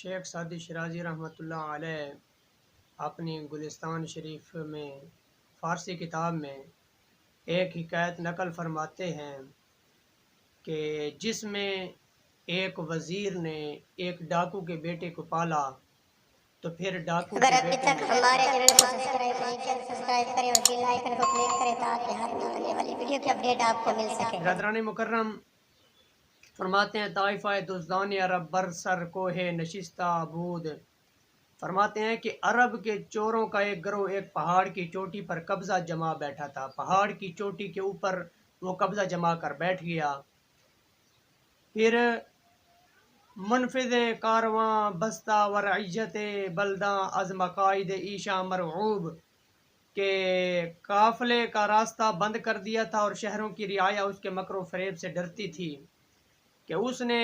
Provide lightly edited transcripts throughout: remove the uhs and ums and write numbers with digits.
شیخ Saadi Shirazi رحمۃ اللہ علیہ اپنی گلستان شریف میں فارسی کتاب میں ایک حکایت نقل فرماتے ہیں کہ جس میں ایک وزیر نے ایک ڈاکو کے بیٹے کو پالا تو پھر ڈاکو اگر کے ابھی بیٹے تک نے ہمارے چینل کو سبسکرائب کریں اور بیل آئیکن کو کلک کریں تاکہ ہر آنے والی ویڈیو کی اپڈیٹ آپ کو مل سکے۔ برادران مکرم فرماتے ہیں طائفہ دزدان عرب بر سر کوہ نشستہ بود، فرماتے ہیں کہ عرب کے چوروں کا ایک گروہ ایک پہاڑ کی چوٹی پر قبضہ جما بیٹھا تھا۔ پہاڑ کی چوٹی کے اوپر وہ قبضہ جما کر بیٹھ گیا۔ پھر منفذ کارواں بستہ و رعیت بلداں از مقاعد ایشا مرعوب، کہ قافلے کا راستہ بند کر دیا تھا اور شہروں کی رعایا اس کے مکر و فریب سے ڈرتی تھی، کہ اس نے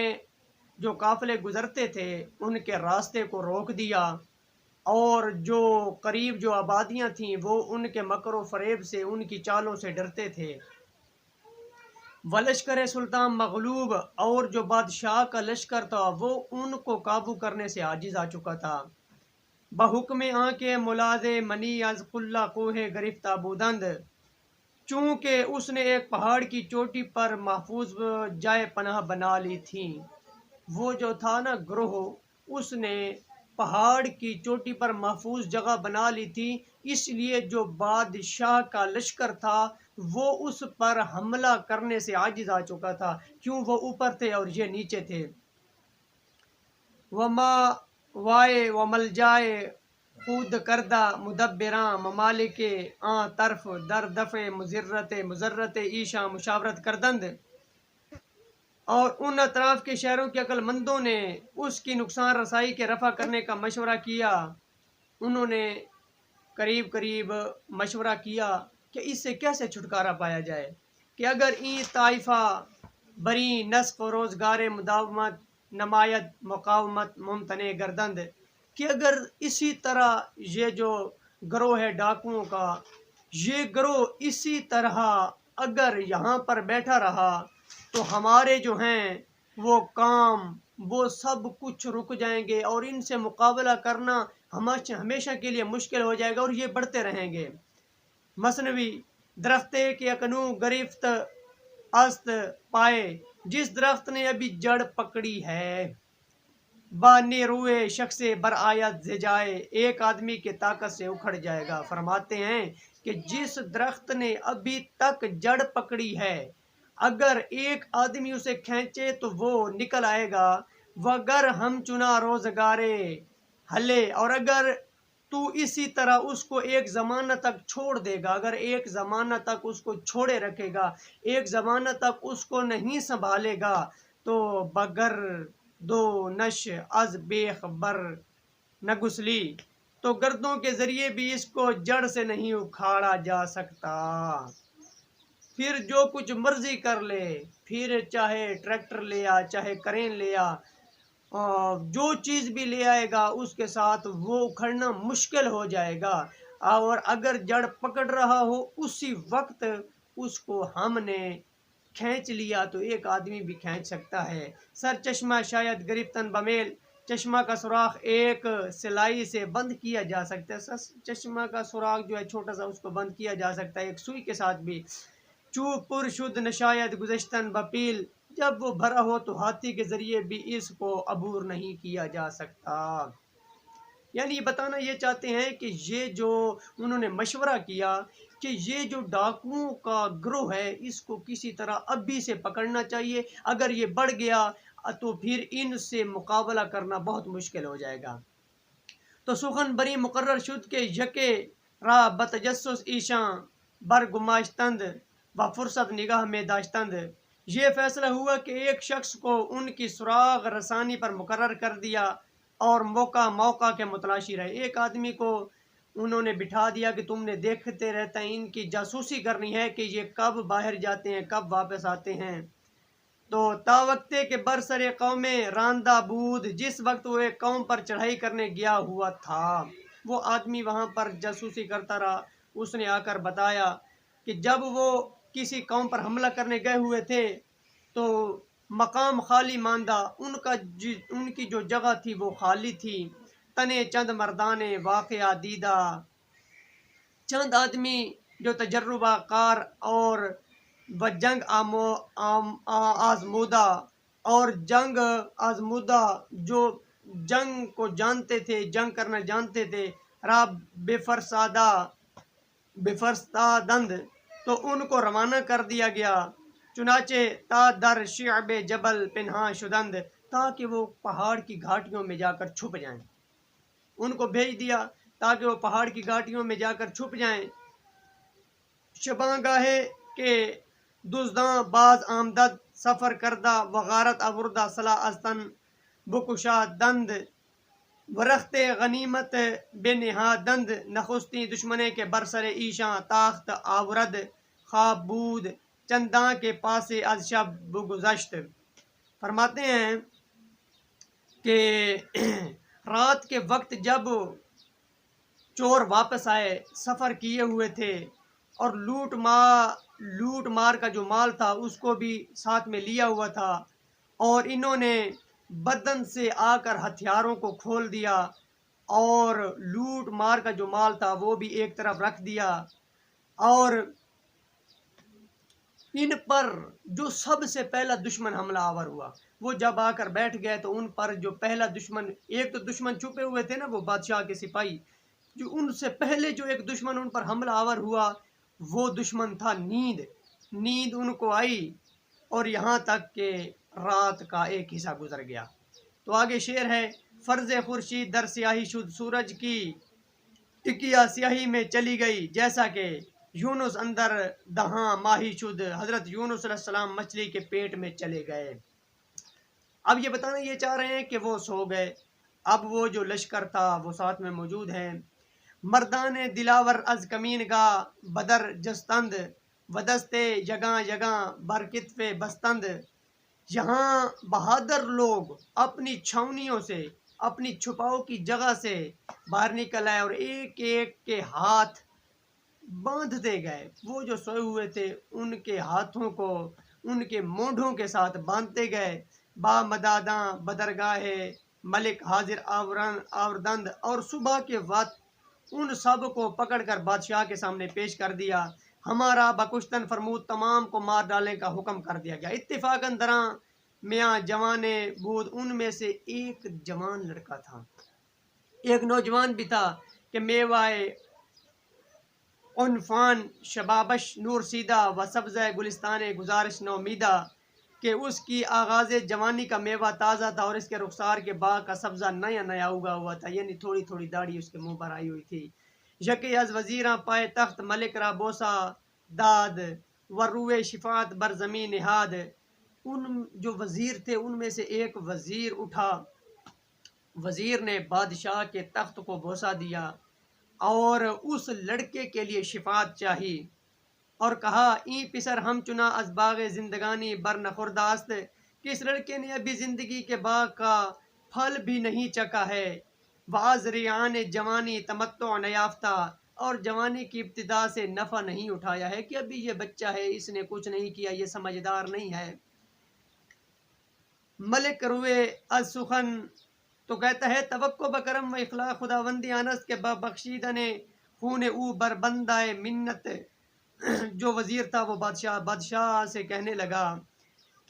جو قافلے گزرتے تھے ان کے راستے کو روک دیا، اور جو قریب جو آبادیاں تھیں وہ ان کے مکر و فریب سے ان کی چالوں سے ڈرتے تھے۔ ولشکر سلطان مغلوب، اور جو بادشاہ کا لشکر تھا وہ ان کو قابو کرنے سے عاجز آ چکا تھا۔ بحکم آنکھ ملاز منی از قلہ کوہ گرفتہ بودند، چونکہ اس نے ایک پہاڑ کی چوٹی پر محفوظ جائے پناہ بنا لی تھی۔ وہ جو تھا نا گروہ، اس نے پہاڑ کی چوٹی پر محفوظ جگہ بنا لی تھی، اس لیے جو بادشاہ کا لشکر تھا وہ اس پر حملہ کرنے سے عاجز آ چکا تھا، کیوں وہ اوپر تھے اور یہ نیچے تھے۔ وما وائے ومل جائے خود کردہ مدبراں ممالک آن طرف در دفع مضرت ایشاں مشاورت کردند، اور ان اطراف کے شہروں کے عقل مندوں نے اس کی نقصان رسائی کے رفع کرنے کا مشورہ کیا۔ انہوں نے قریب مشورہ کیا کہ اس سے کیسے چھٹکارا پایا جائے، کہ اگر این طائفہ بری نسق و روزگار مداومت نمایت مقاومت ممتنع گردند، کہ اگر اسی طرح یہ جو گروہ ہے ڈاکوؤں کا، یہ گروہ اسی طرح اگر یہاں پر بیٹھا رہا تو ہمارے جو ہیں وہ کام وہ سب کچھ رک جائیں گے اور ان سے مقابلہ کرنا ہمیشہ کے لیے مشکل ہو جائے گا اور یہ بڑھتے رہیں گے۔ مثنوی درخت کے اکنو گرفت است پائے، جس درخت نے ابھی جڑ پکڑی ہے، بانے روئے شخص بر آیت زجائے، ایک آدمی کے طاقت سے اکھڑ جائے گا۔ فرماتے ہیں کہ جس درخت نے ابھی تک جڑ پکڑی ہے اگر ایک آدمی اسے کھینچے تو وہ نکل آئے گا۔ وگر ہم چنا روزگارے ہلے، اور اگر تو اسی طرح اس کو ایک زمانہ تک چھوڑ دے گا، اگر ایک زمانہ تک اس کو چھوڑے رکھے گا، ایک زمانہ تک اس کو نہیں سنبھالے گا، تو بگر دو نش از بیخ بر نگسلی، تو گردوں کے ذریعے بھی اس کو جڑ سے نہیں اکھاڑا جا سکتا۔ پھر جو کچھ مرضی کر لے، پھر چاہے ٹریکٹر لیا چاہے کرین لیا، جو چیز بھی لے آئے گا اس کے ساتھ وہ اکھڑنا مشکل ہو جائے گا، اور اگر جڑ پکڑ رہا ہو اسی وقت اس کو ہم نے کھینچ لیا تو ایک آدمی بھی کھینچ سکتا ہے۔ سر چشمہ شاید گرفتن بمیل، چشمہ کا سوراخ ایک سلائی سے بند کیا جا سکتا ہے، چشمہ کا سوراخ جو ہے چھوٹا سا اس کو بند کیا جا سکتا ہے ایک سوئی کے ساتھ بھی۔ چو پر شد نشاید گزشتن بپیل، جب وہ بھرا ہو تو ہاتھی کے ذریعے بھی اس کو عبور نہیں کیا جا سکتا۔ یعنی یہ بتانا یہ چاہتے ہیں کہ یہ جو انہوں نے مشورہ کیا کہ یہ جو ڈاکوؤں کا گروہ ہے اس کو کسی طرح ابھی سے پکڑنا چاہیے، اگر یہ بڑھ گیا تو پھر ان سے مقابلہ کرنا بہت مشکل ہو جائے گا۔ تو سخن بری مقرر شد کہ یکے راہ بتجسس ایشاں برگماشتند و فرصت نگاہ میں داشتند، یہ فیصلہ ہوا کہ ایک شخص کو ان کی سراغ رسانی پر مقرر کر دیا اور موقع کے متلاشی رہے۔ ایک آدمی کو انہوں نے بٹھا دیا کہ تم نے دیکھتے رہتا ہے، ان کی جاسوسی کرنی ہے کہ یہ کب باہر جاتے ہیں کب واپس آتے ہیں۔ تو تا وقتے کے برسر قوم راندہ بود، جس وقت وہ ایک قوم پر چڑھائی کرنے گیا ہوا تھا، وہ آدمی وہاں پر جاسوسی کرتا رہا۔ اس نے آ کر بتایا کہ جب وہ کسی قوم پر حملہ کرنے گئے ہوئے تھے تو مقام خالی ماندہ، ان کی جو جگہ تھی وہ خالی تھی، تنے چند مردان واقعہ دیدہ، چند آدمی جو تجربہ کار اور و جنگ آزمودہ اور جنگ آزمودہ، جو جنگ کو جانتے تھے، جنگ کرنا جانتے تھے، را بفرستادند، تو ان کو روانہ کر دیا گیا، چنانچہ تا در شعب جبل پنہاں شدند، تاکہ وہ پہاڑ کی گھاٹیوں میں جا کر چھپ جائیں، ان کو بھیج دیا تاکہ وہ پہاڑ کی گھاٹیوں میں جا کر چھپ جائیں۔ شباں گاہے کے دزداں باز آمدد، سفر کردہ وغارت آوردہ صلاح ازتن بکشا دند، ورخت غنیمت بے نہادند، نخستی دشمنے کے برسر ایشاں تاخت آورد، خواب بود چنداں کے پاسے از شب بگذشت۔ فرماتے ہیں کہ رات کے وقت جب چور واپس آئے، سفر کیے ہوئے تھے، اور لوٹ مار کا جو مال تھا اس کو بھی ساتھ میں لیا ہوا تھا، اور انہوں نے بدن سے آ کر ہتھیاروں کو کھول دیا، اور لوٹ مار کا جو مال تھا وہ بھی ایک طرف رکھ دیا، اور ان پر جو سب سے پہلا دشمن حملہ آور ہوا وہ جب آ کر بیٹھ گئے، تو ان پر جو پہلا دشمن، ایک تو دشمن چھپے ہوئے تھے نا وہ بادشاہ کے سپاہی، جو ان سے پہلے جو ایک دشمن ان پر حملہ آور ہوا وہ دشمن تھا نیند۔ نیند ان کو آئی، اور یہاں تک کہ رات کا ایک حصہ گزر گیا۔ تو آگے شعر ہے، فرض خورشید در سیاہی شد، سورج کی ٹکیا سیاہی میں چلی گئی، جیسا کہ یونس اندر دہاں ماہی شد، حضرت یونس علیہ السلام مچھلی کے پیٹ میں چلے گئے۔ اب یہ بتانا یہ چاہ رہے ہیں کہ وہ سو گئے، اب وہ جو لشکر تھا وہ ساتھ میں موجود ہیں۔ مردان دلاور از کمین گاہ بدر جستند، ودستے جگاں جگاں بر کتف بستند، یہاں بہادر لوگ اپنی چھاونیوں سے، اپنی چھپاؤ کی جگہ سے باہر نکل آئے، اور ایک ایک کے ہاتھ باندھتے گئے، وہ جو سوئے ہوئے تھے ان کے ہاتھوں کو ان کے مونڈھوں کے ساتھ باندھتے گئے۔ با مداداں بدرگاہ ملک حاضر آوردند، اور صبح کے وقت ان سب کو پکڑ کر بادشاہ کے سامنے پیش کر دیا، ہمارا بکشتن فرمود، تمام کو مار ڈالنے کا حکم کر دیا گیا۔ اتفاقاً دراں میاں جوان بود، ان میں سے ایک جوان لڑکا تھا، ایک نوجوان بھی تھا کہ میوائے عنفان شبابش نور سیدہ، و سبزہ گلستان گزارش نومیدہ، کہ اس کی آغاز جوانی کا میوہ تازہ تھا، اور اس کے رخسار کے باغ کا سبزہ نیا نیا اگا ہوا تھا، یعنی تھوڑی تھوڑی داڑھی اس کے منہ پر آئی ہوئی تھی۔ یکی از وزیراں پائے تخت ملک را بوسا داد، و روئے شفاعت بر زمین نہاد، ان جو وزیر تھے ان میں سے ایک وزیر اٹھا، وزیر نے بادشاہ کے تخت کو بوسا دیا، اور اس لڑکے کے لیے شفاعت چاہی، اور کہا این پسر ہم چنا از باغ زندگانی بر نخورداست، کہ اس لڑکے نے ابھی زندگی کے باغ کا پھل بھی نہیں چکا ہے، واز ریان جوانی تمتع نیافتہ، اور جوانی کی ابتدا سے نفع نہیں اٹھایا ہے، کہ ابھی یہ بچہ ہے، اس نے کچھ نہیں کیا، یہ سمجھدار نہیں ہے۔ ملک روئے از سخن، تو کہتا ہے توقع بکرم و اخلاق خداوندی آنست، کے بخشیدن خون او بر بندہ منت، جو وزیر تھا وہ بادشاہ سے کہنے لگا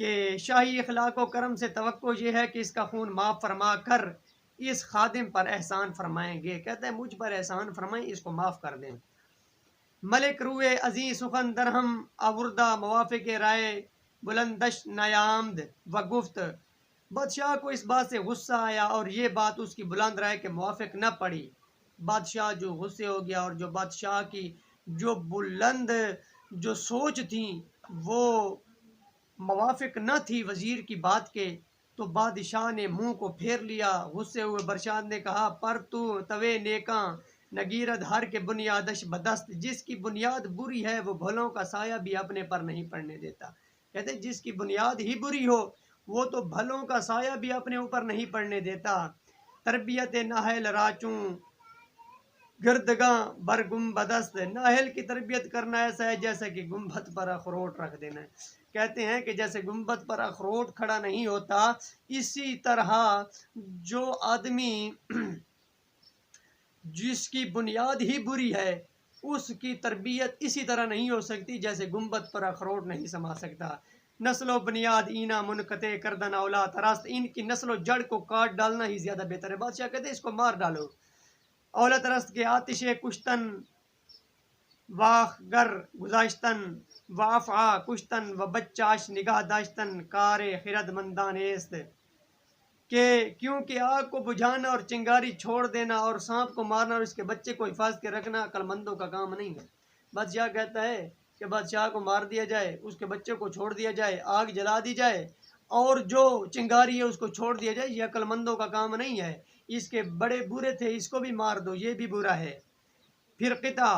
کہ شاہی اخلاق و کرم سے توقع یہ ہے کہ اس کا خون معاف فرما کر اس خادم پر احسان فرمائیں گے، کہتا ہے مجھ پر احسان فرمائیں، اس کو معاف کر دیں۔ ملک روئے ازیں سخن درہم آوردہ، موافق رائے بلندش نیامد و گفت، بادشاہ کو اس بات سے غصہ آیا اور یہ بات اس کی بلند رائے کے موافق نہ پڑی۔ بادشاہ جو غصے ہو گیا، اور جو بادشاہ کی جو بلند جو سوچ تھی وہ موافق نہ تھی وزیر کی بات کے، تو بادشاہ نے منہ کو پھیر لیا۔ غصے ہوئے برشاد نے کہا، پر تو توے نیکاں نگیرد ہر کے بنیادش بدست، جس کی بنیاد بری ہے وہ بھلوں کا سایہ بھی اپنے پر نہیں پڑنے دیتا۔ کہتے ہیں جس کی بنیاد ہی بری ہو وہ تو بھلوں کا سایہ بھی اپنے اوپر نہیں پڑنے دیتا۔ تربیت ناہل راچوں گردگاں بر گنبدست، نااہل کی تربیت کرنا ایسا ہے جیسا کہ گنبد پر اخروٹ رکھ دینا ہے۔ کہتے ہیں کہ جیسے گنبد پر اخروٹ کھڑا نہیں ہوتا، اسی طرح جو آدمی جس کی بنیاد ہی بری ہے اس کی تربیت اسی طرح نہیں ہو سکتی جیسے گنبد پر اخروٹ نہیں سما سکتا۔ نسل و بنیاد اینا منقطع کردن اولاد تراست، ان کی نسل و جڑ کو کاٹ ڈالنا ہی زیادہ بہتر ہے۔ بادشاہ کہتے ہیں اس کو مار ڈالو۔ اولاد ترست کے آتش کشتن واخ گر گزاشتن وافعا کشتن و بچاش نگاہ داشتن کار خرد مندان است، کہ کیونکہ آگ کو بجھانا اور چنگاری چھوڑ دینا اور سانپ کو مارنا اور اس کے بچے کو حفاظت کے رکھنا عقل مندوں کا کام نہیں ہے۔ بادشاہ کہتا ہے کہ بادشاہ کو مار دیا جائے، اس کے بچے کو چھوڑ دیا جائے، آگ جلا دی جائے اور جو چنگاری ہے اس کو چھوڑ دیا جائے، یہ عقل مندوں کا کام نہیں ہے۔ اس کے بڑے برے تھے، اس کو بھی مار دو، یہ بھی برا ہے۔ پھر قطع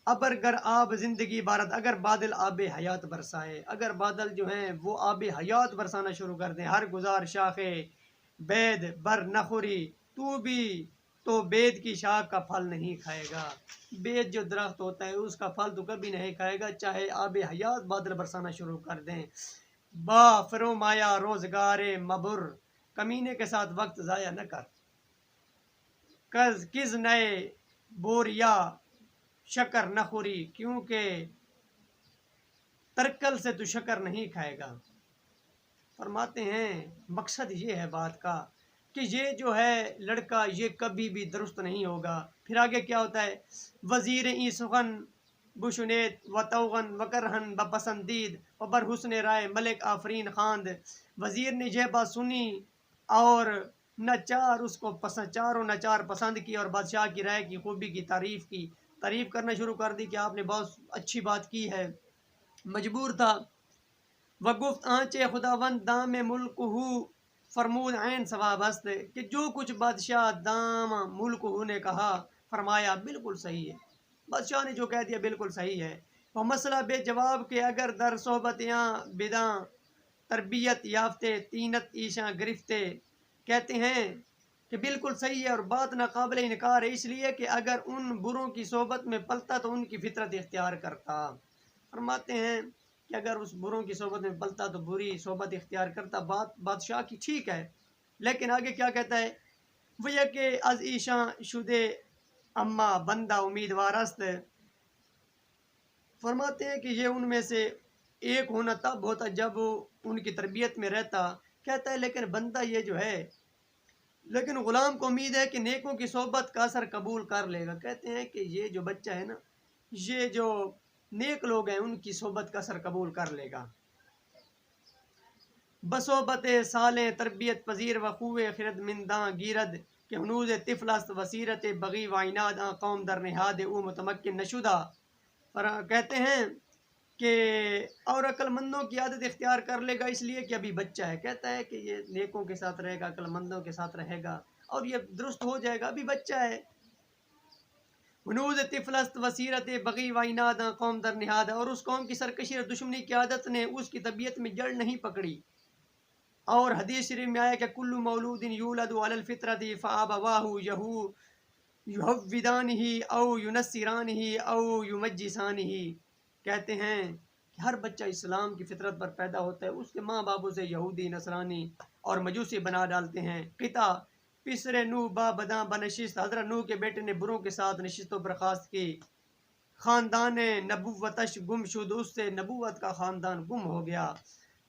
ابر گر آب زندگی بارت، اگر بادل آب حیات برسائے، اگر بادل جو ہیں وہ آب حیات برسانا شروع کر دیں، ہر گزار شاخے بید بر نخوری، تو بھی تو بید کی شاخ کا پھل نہیں کھائے گا۔ بید جو درخت ہوتا ہے اس کا پھل تو کبھی نہیں کھائے گا چاہے آب حیات بادل برسانا شروع کر دیں۔ با فرومایا روزگار مبر، کمینے کے ساتھ وقت ضائع نہ کر۔ کز نئے بوریا شکر نخوری، کیونکہ ترکل سے تو شکر نہیں کھائے گا۔ فرماتے ہیں مقصد یہ ہے بات کا کہ یہ جو ہے لڑکا یہ کبھی بھی درست نہیں ہوگا۔ پھر آگے کیا ہوتا ہے؟ وزیر ای سخن بشنیت و توغن و کرہن بپسندید و بر حسن رائے ملک آفرین خواند، وزیر نے یہ بات سنی اور نچار اس کو چاروں نچار پسند کی اور بادشاہ کی رائے کی خوبی کی تعریف کرنا شروع کر دی کہ آپ نے بہت اچھی بات کی ہے۔ مجبور تھا وگفت آنچے خداوند دام ملک ہو فرمود عین ثواب است، کہ جو کچھ بادشاہ دام ملک ہو نے کہا فرمایا بالکل صحیح ہے، بادشاہ نے جو کہہ دیا بالکل صحیح ہے۔ وہ مسئلہ بے جواب کہ اگر در صحبتیاں بداں تربیت یافتے تینت ایشاں گرفتے، کہتے ہیں کہ بالکل صحیح ہے اور بات ناقابل انکار ہے، اس لیے کہ اگر ان بروں کی صحبت میں پلتا تو ان کی فطرت اختیار کرتا۔ فرماتے ہیں کہ اگر اس بروں کی صحبت میں پلتا تو بری صحبت اختیار کرتا، بات بادشاہ کی ٹھیک ہے، لیکن آگے کیا کہتا ہے؟ وہ یہ کہ از ایشاں شدے اما بندہ امیدوار است، فرماتے ہیں کہ یہ ان میں سے ایک ہونا تب ہوتا جب وہ ان کی تربیت میں رہتا، کہتا ہے لیکن بندہ یہ جو ہے، لیکن غلام کو امید ہے کہ نیکوں کی صحبت کا اثر قبول کر لے گا۔ کہتے ہیں کہ یہ جو بچہ ہے نا، یہ جو نیک لوگ ہیں ان کی صحبت کا اثر قبول کر لے گا۔ بصحبت سالیں تربیت پذیر و خوے خرد منداں گیرد، کہ ہنوز طفل است وسیرت بغی و عناد آن قوم در نہاد او متمکن نشدہ۔ کہتے ہیں کہ اور عقل مندوں کی عادت اختیار کر لے گا اس لیے کہ ابھی بچہ ہے، کہتا ہے کہ یہ نیکوں کے ساتھ رہے گا، عقل مندوں کے ساتھ رہے گا اور یہ درست ہو جائے گا، ابھی بچہ ہے۔ ہنوز طفل است وسیرت بغی و عناد آن قوم در نہاد، اور اس قوم کی سرکشی اور دشمنی کی عادت نے اس کی طبیعت میں جڑ نہیں پکڑی۔ اور حدیث شریف میں آیا کہ کل مولود یولد علی الفطرۃ فابواہ یہودانہ او ینصرانہ او یمجسانہ، کہتے ہیں کہ ہر بچہ اسلام کی فطرت پر پیدا ہوتا ہے، اس کے ماں باپ اسے یہودی نصرانی اور مجوسی بنا ڈالتے ہیں۔ قطع پسر نوح با بداں بنشست، حضرت نوح کے بیٹے نے بروں کے ساتھ نشست و برخاست کی۔ خاندان نبوتش گم شد، اس سے نبوت کا خاندان گم ہو گیا۔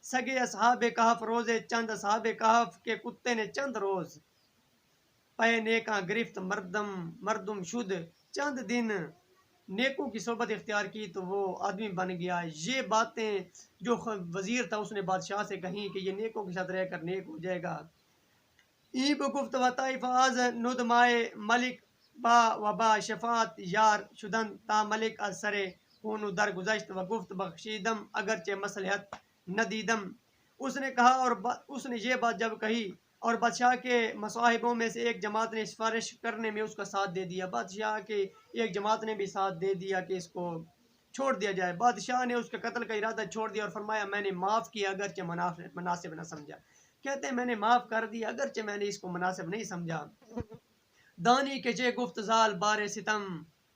سگے اصحاب کہف روزے چند، اصحاب کہف کے کتے نے چند روز پے نیکاں گرفت مردم شد، چند دن نیکوں کی صحبت اختیار کی تو وہ آدمی بن گیا۔ یہ باتیں جو وزیر تھا اس نے بادشاہ سے کہیں کہ یہ نیکوں کے ساتھ رہ کر نیک ہو جائے گا۔ ای بگفت و طائف آز ندمائے ملک با و با شفاعت یار شدن، تا ملک از سر خون در گزشت و گفت بخشیدم اگرچہ مصلحت ندیدم۔ اس نے کہا اور اس نے یہ بات جب کہی اور بادشاہ کے مصاحبوں میں سے ایک جماعت نے سفارش کرنے میں اس کا ساتھ دے دیا، بادشاہ کے ایک جماعت نے بھی ساتھ دے دیا کہ اس کو چھوڑ دیا جائے، بادشاہ نے اس کے قتل کا ارادہ چھوڑ دیا اور فرمایا میں نے معاف کیا اگرچہ مناسب نہ سمجھا۔ کہتے ہیں میں نے معاف کر دیا اگرچہ میں نے اس کو مناسب نہیں سمجھا۔ دانی کے چے گفت زال بارے ستم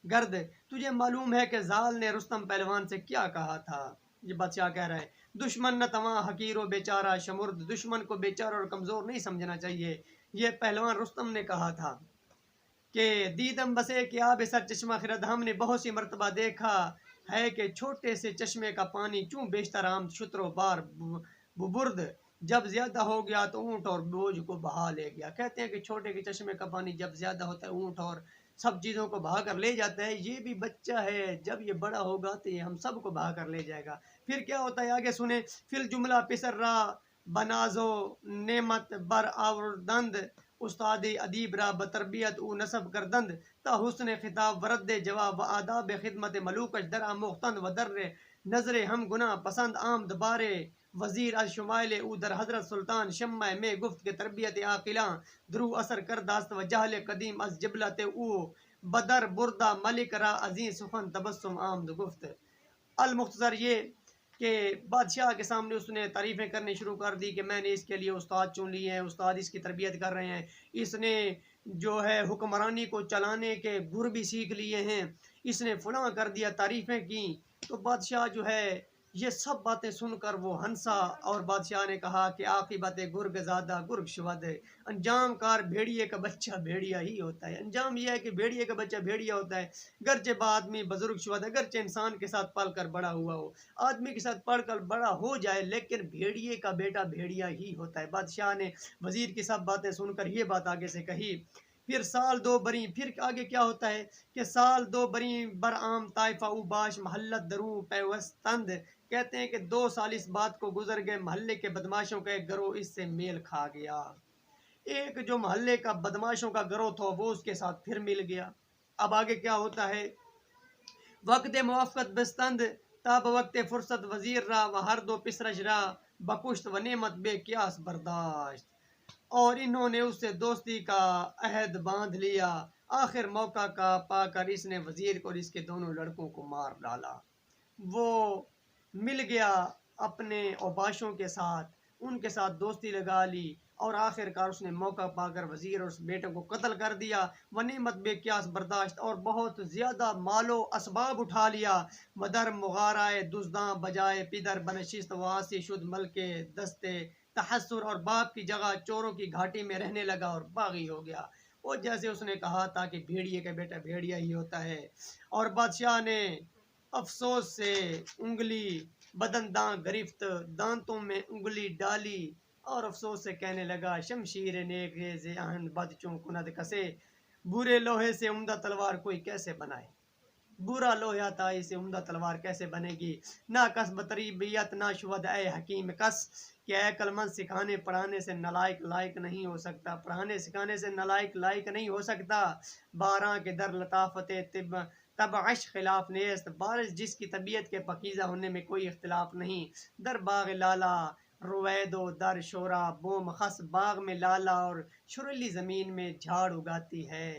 گرد، تجھے معلوم ہے کہ زال نے رستم پہلوان سے کیا کہا تھا؟ یہ بادشاہ کہہ رہا ہے دشمن نہ تواں حقیر و بیچارہ شمرد، دشمن کو بیچارہ اور کمزور نہیں سمجھنا چاہیے۔ یہ پہلوان رستم نے کہا تھا کہ دیدم بسے کہ آب سر چشمہ خرد، ہم نے بہت سی مرتبہ دیکھا ہے کہ چھوٹے سے چشمے کا پانی چوں بیشتر رام شتر و بار ببرد، جب زیادہ ہو گیا تو اونٹ اور بوجھ کو بہا لے گیا۔ کہتے ہیں کہ چھوٹے کے چشمے کا پانی جب زیادہ ہوتا ہے اونٹ اور سب چیزوں کو بہا کر لے جاتا ہے، یہ بھی بچہ ہے، جب یہ بڑا ہوگا تو یہ ہم سب کو بہا کر لے جائے گا۔ پھر کیا ہوتا ہے آگے سنیں، فل جملہ پسر را بنازو نعمت بر آوردند، استاد ادیب را بتربیت او نصب کردند، تا حسن خطاب ورد جواب و آداب خدمت ملوکش در آموختند و در نظر ہم گناہ پسند آمد بارے وزیر از شمائل او در حضرت سلطان شمع میں گفت کے تربیت عاقلاں درو اثر کرداست و جہل قدیم از جبلت او بدر بردہ ملک را عظیم سخن تبسم آمد گفت۔ المختصر یہ کہ بادشاہ کے سامنے اس نے تعریفیں کرنی شروع کر دی کہ میں نے اس کے لیے استاد چن لیے ہیں، استاد اس کی تربیت کر رہے ہیں، اس نے جو ہے حکمرانی کو چلانے کے گر بھی سیکھ لیے ہیں، اس نے فلاں کر دیا، تعریفیں کی۔ تو بادشاہ جو ہے یہ سب باتیں سن کر وہ ہنسا، اور بادشاہ نے کہا کہ عاقبت گرگ زادہ گرگ شود، انجام کار بھیڑیے کا بچہ بھیڑیا ہی ہوتا ہے۔ انجام یہ ہے کہ بھیڑیے کا بچہ بھیڑیا ہوتا ہے، گرچہ آدمی بزرگ شود، اگرچہ انسان کے ساتھ پل کر بڑا ہوا ہو، آدمی کے ساتھ پڑھ کر بڑا ہو جائے، لیکن بھیڑیے کا بیٹا بھیڑیا ہی ہوتا ہے۔ بادشاہ نے وزیر کی سب باتیں سن کر یہ بات آگے سے کہی۔ پھر سال دو بری، پھر آگے کیا ہوتا ہے کہ سال دو بری برعام طائفہ او باش محلت درو پیوستند، کہتے ہیں کہ 2 سال اس بات کو گزر گئے، محلے کے بدماشوں کا ایک گروہ اس سے میل کھا گیا۔ ایک جو محلے کا بدماشوں کا گروہ تھا وہ اس کے ساتھ پھر مل گیا۔ اب آگے کیا ہوتا ہے، وقت موافقت بستند تاب وقت فرصت وزیر را و ہر دو پسرش را بکشت و نعمت بے قیاس برداشت، اور انہوں نے اس سے دوستی کا عہد باندھ لیا۔ آخر موقع کا پا کر اس نے وزیر کو اور اس کے دونوں لڑکوں کو مار ڈالا۔ وہ مل گیا اپنے اوباشوں کے ساتھ، ان کے ساتھ دوستی لگا لی، اور آخر کار اس نے موقع پا کر وزیر اور اس بیٹے کو قتل کر دیا۔ ونیمت بے قیاس برداشت، اور بہت زیادہ مال و اسباب اٹھا لیا۔ مدر مغارائے دزداں بجائے پدر بنشست واسی شد ملکے دستے تحسر، اور باپ کی جگہ چوروں کی گھاٹی میں رہنے لگا اور باغی ہو گیا۔ اور جیسے اس نے کہا تھا کہ بھیڑیے کا بیٹا بھیڑیا ہی ہوتا ہے۔ اور بادشاہ نے افسوس سے انگلی بدن داں گرفت، دانتوں میں انگلی ڈالی، اور افسوس سے کہنے لگا شمشیر نیک ذہن بد چوں کند کسے، برے لوہے سے عمدہ تلوار کوئی کیسے بنائے، برا لوہا تھا اسے عمدہ تلوار کیسے بنے گی۔ نہ کس بتربیت نہ شود اے حکیم کس، کہ اے عقلمند سکھانے پڑھانے سے نالائق لائق نہیں ہو سکتا، پڑھانے سکھانے سے نالائق لائق نہیں ہو سکتا۔ باراں کے در لطافت طبعش خلاف نیست، بارش جس کی طبیعت کے پاکیزہ ہونے میں کوئی اختلاف نہیں۔ در باغ لالا روید و در شورا بوم خس، باغ میں لالا اور شرلی زمین میں جھاڑ اگاتی ہے۔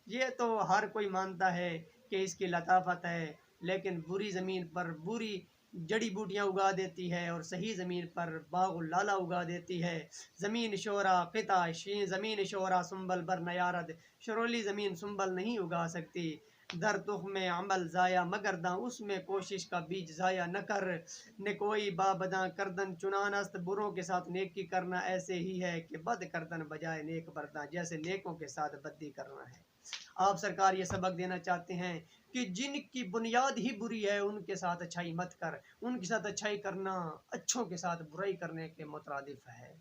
یہ تو ہر کوئی مانتا ہے کہ اس کی لطافت ہے، لیکن بری زمین پر بری جڑی بوٹیاں اگا دیتی ہے اور صحیح زمین پر باغ لالا اگا دیتی ہے۔ زمین شورا قطع شین، زمین شورا سنبل بر نیارد، شرولی زمین سنبل نہیں اگا سکتی۔ در تخم عمل ضائع مگر داں، اس میں کوشش کا بیج ضائع نہ کر۔ نکوئی بابداں کردن چنان است، بروں کے ساتھ نیکی کرنا ایسے ہی ہے کہ بد کردن بجائے نیک برداں، جیسے نیکوں کے ساتھ بدی کرنا ہے۔ آپ سرکار یہ سبق دینا چاہتے ہیں کہ جن کی بنیاد ہی بری ہے ان کے ساتھ اچھائی مت کر، ان کے ساتھ اچھائی کرنا اچھوں کے ساتھ برائی کرنے کے مترادف ہے۔